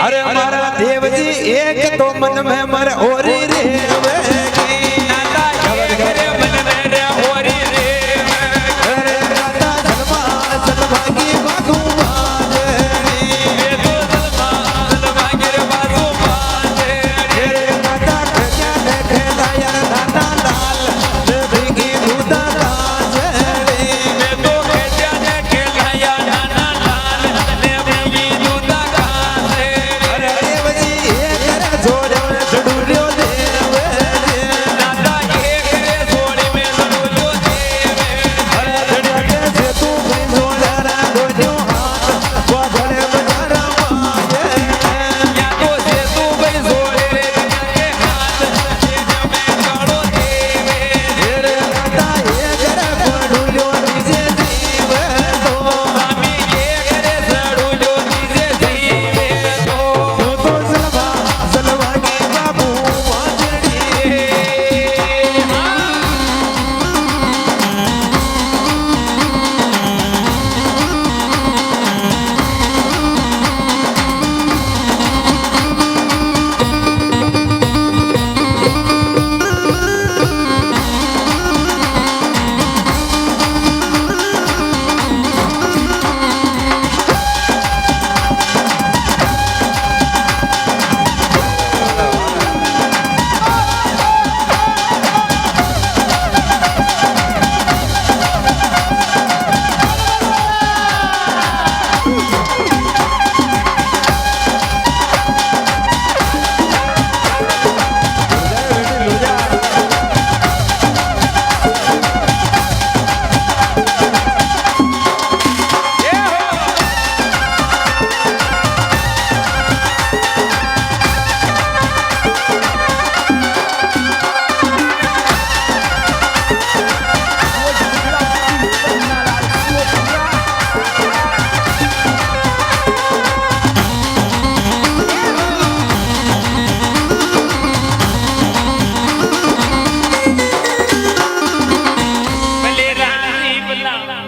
अरे मारा देव जी एक तो मन में मर और रे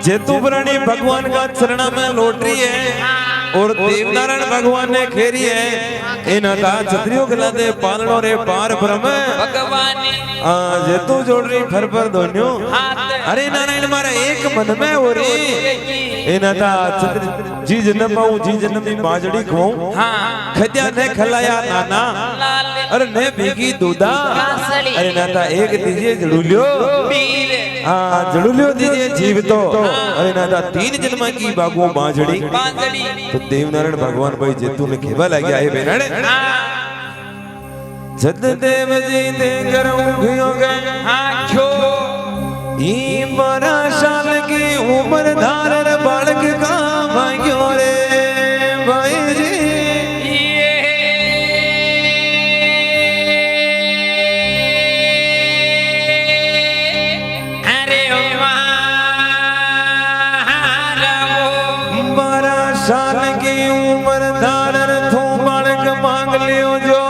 जेतुपुरानी भगवान का चरणा में लौट रही है और देवनारायण भगवान ने खेरी है इन का छत्रियों खिलाते पालनो रे पार ब्रह्म भगवान जेतु जोड़ रही फर पर दोन्यों अरे नारायण मारा एक मन में हो रही इन का जी जन्म पाऊं जी जन्म की बाजड़ी खाऊं खद्या ने खलाया नाना अरे ने भीगी दूधा अरे नाता एक दीजिए जड़ूलियो जड़ूलियो दीजिए जीव तो अरे नाता 3 जन्म की बागो बाजड़ी तो देवनारायण भगवान भाई जेतु ने खेवा लग गया है बेरड़ जद देव जी दे करूं घियो गए क्यों ई 12 साल की उम्र धारण बालक का भाग्यो रे भाई जी अरे 12 साल की उम्र धारण थो बालक मांग लियो जो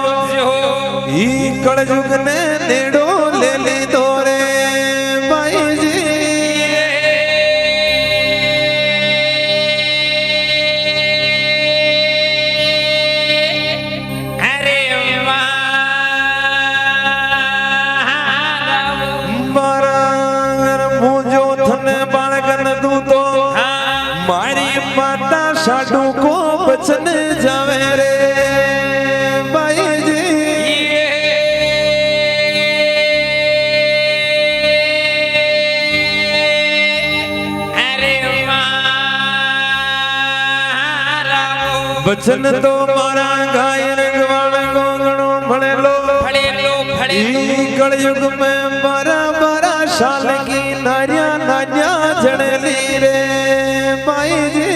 ई कलयुग ने नेड़ो ले ली दोरे साडू को बचन जावे रे भाई जी अरे बचन तो मारा गाय रंगवाण गोंगणो भले लो कलयुग में 12 साल की नारिया नारिया जड़ली रे भाई जी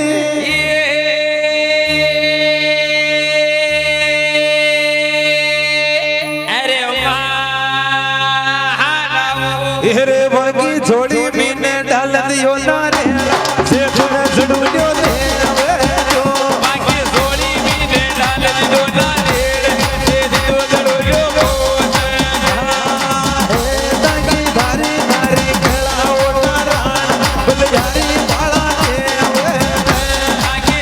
हेरे भागी छोड़ी मीने डाल दियो नारे से तुने जड़ूलियो दे जो भागी छोड़ी मीने डाल दियो नारे से दियो जड़ूलियो हे ताकी धारी धारी खेलाओ नारायण बलजारी बाला दे भागी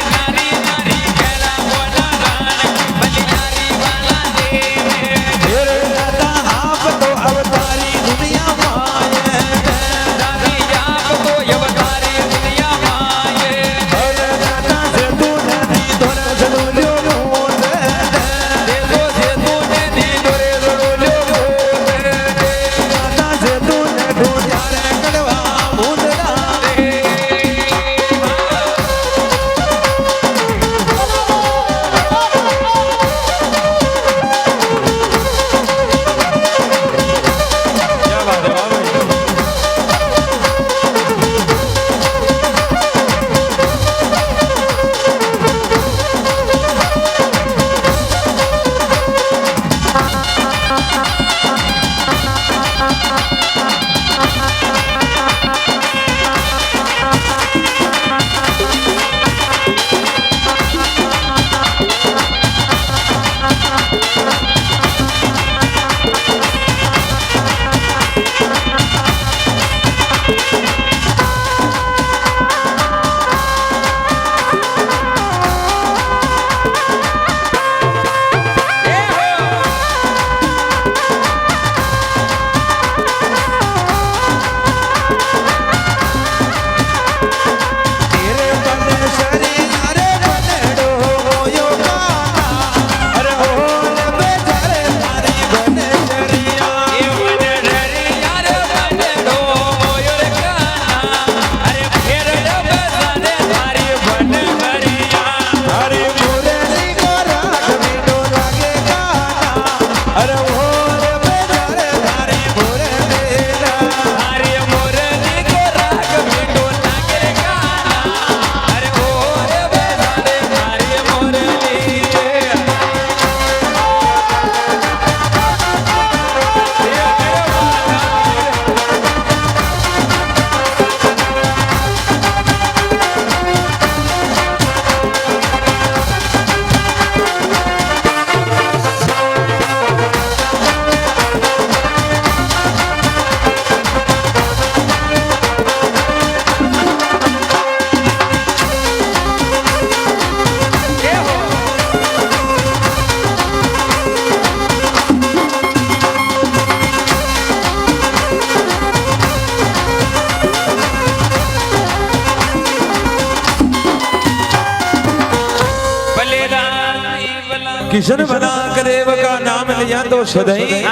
किशन बना के देव का नाम लिया तो सदई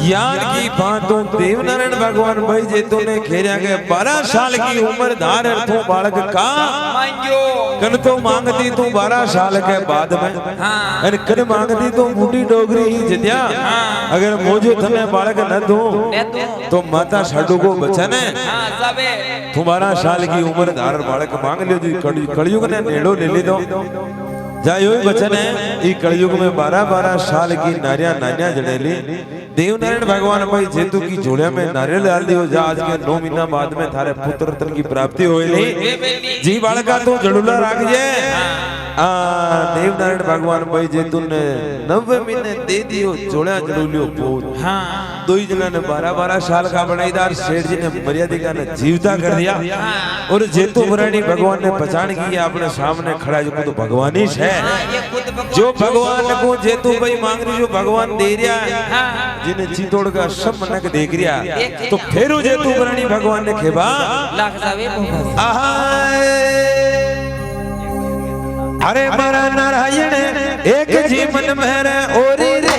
यार की बातों देवनारायण भगवान भाई जे तूने खेरिया के 12 साल की उम्र धार तू बालक का कन तो मांगती तू 12 साल के बाद में और कन मांगती तू बूढ़ी डोगरी ही जित्या अगर मुझे तने बालक न दो तो माता साडू को बचन है तू 12 साल की उम्र धार बालक मांग लियो कलयुग ने नेड़ो ले ली दो जायो वचन है ई कलयुग में 12-12 साल की नारिया नान्या जड़ेली देवनारायण भगवान भाई जेतु की जोड़िया में नारियल डाल दियो जा आज के 9 महीना बाद में थारे पुत्र रत्न की प्राप्ति होएली जी बालका तो जड़ुला राखजे देवनारायण भगवान भाई जेतु ने 9 महीने दे दियो जोड़ा जड़ुलियो पोत दो ही जना ने 12-12 साल का बनाईदार सेठ जी ने मर्यादिका ने जीवता कर दिया और जेतु मुरारी भगवान ने पहचान की अपने सामने खड़ा जो तो भगवान ही है जो भगवान को जेतु भाई मांग रही जो भगवान दे रहा है जिन्हें चितौड़ का सब मनक देख रहा तो फिर जेतु मुरारी भगवान ने खेबा अरे मरा नारायण एक जीवन मेरे ओरी रे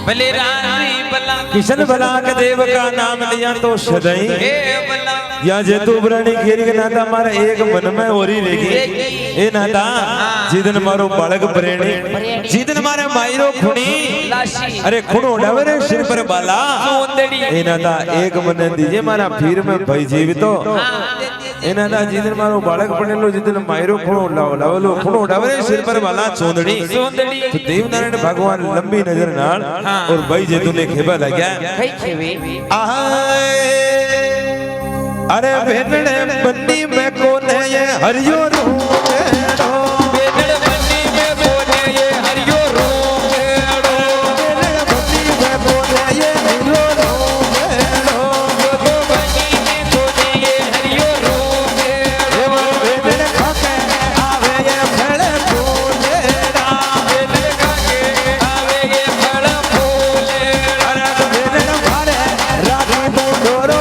भले रानी बला किशन भला के देव का नाम लिया तो सदई हे बला या जेतु पुरानी खेरी के नाता मारा एक मन में ओरी लेगी ए नाता जिदन मारो बालक प्रेणी जिदन मारे मायरो खुणी लाशी अरे खुणो डावरे सिर पर बाला सोंदड़ी ए नाता एक मन दीजे मारा फिर में भई जीवितो ए नाता जिदन मारो बालक पड़ेलो जिदन मायरो खुणो लावलो खुणो डावरे सिर पर बाला सोंदड़ी सोंदड़ी तो देवनारायण भगवान लंबी नजर नाल और भाई जेतु ने खेबा लग्या कई खेवे अरे भेड़े बन्नी में कोने ये हरियो रूपेड़ो बेदड़ बन्नी में बोले ये हरियो रोमेड़ो भेड़े बन्नी में कोने ये हरियो रूपेड़ो दो बन्नी में बोले ये हरियो रोमेड़ो भेड़े खाके आवे ये भेड़े फूलेड़ा बेदड़ खाके आवे ये फल फूलेड़ा अरे भेड़े मारे राधी मुंडोरो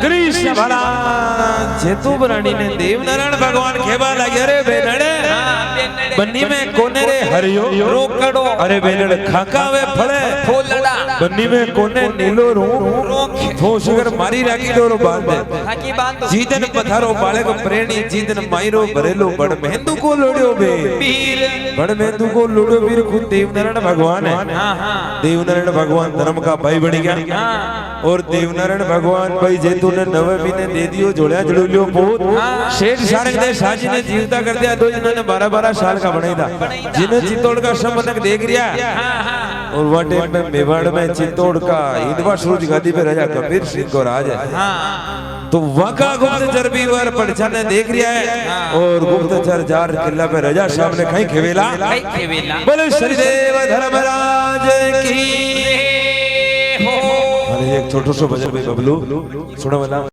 कृष्ण भला जेतु रानी ने देवनारायण भगवान खेबा लगे अरे बेनड़े बन्नी में कोने रे हरियो रोकड़ो अरे बेनड़ खाकावे फले फूलड़ा बन्नी में कोने नीलो रू रोखे ठोसगर मारी राखी डोरो बांधे हाकी बांधो जीतन पथारो बालक प्रेणी जीतन मायरो भरेलो बड़ मेहंदू को लोड्यो बे वीर बड़ मेहंदू को लोड्यो वीर खुद देवनारायण भगवान है देवनारायण भगवान धर्म का भाई बन गया और देवनारायण भगवान भाई जेतु ने नवे महीने दे दियो जोड़िया जड़ुलियो पोत शेठ साड़क दे साजी ने जीवता कर दिया दो जिन्होंने 12-12 साल का बनाई था जिन्हें चित्तौड़ का संबंधक देख रिया और वह टाइम में मेवाड़ में चित्तौड़ का हिंदवा सूरज गादी पे राजा कबीर सिंह को राज है तो वका गुप्तचर भी वर पड़छा ने देख रिया है और गुप्तचर जार किला पे राजा सामने कहीं खेवेला बोले श्रीदेव धर्मराज की अरे एक छोटो सो भजन भाई बबलू सुनो वाला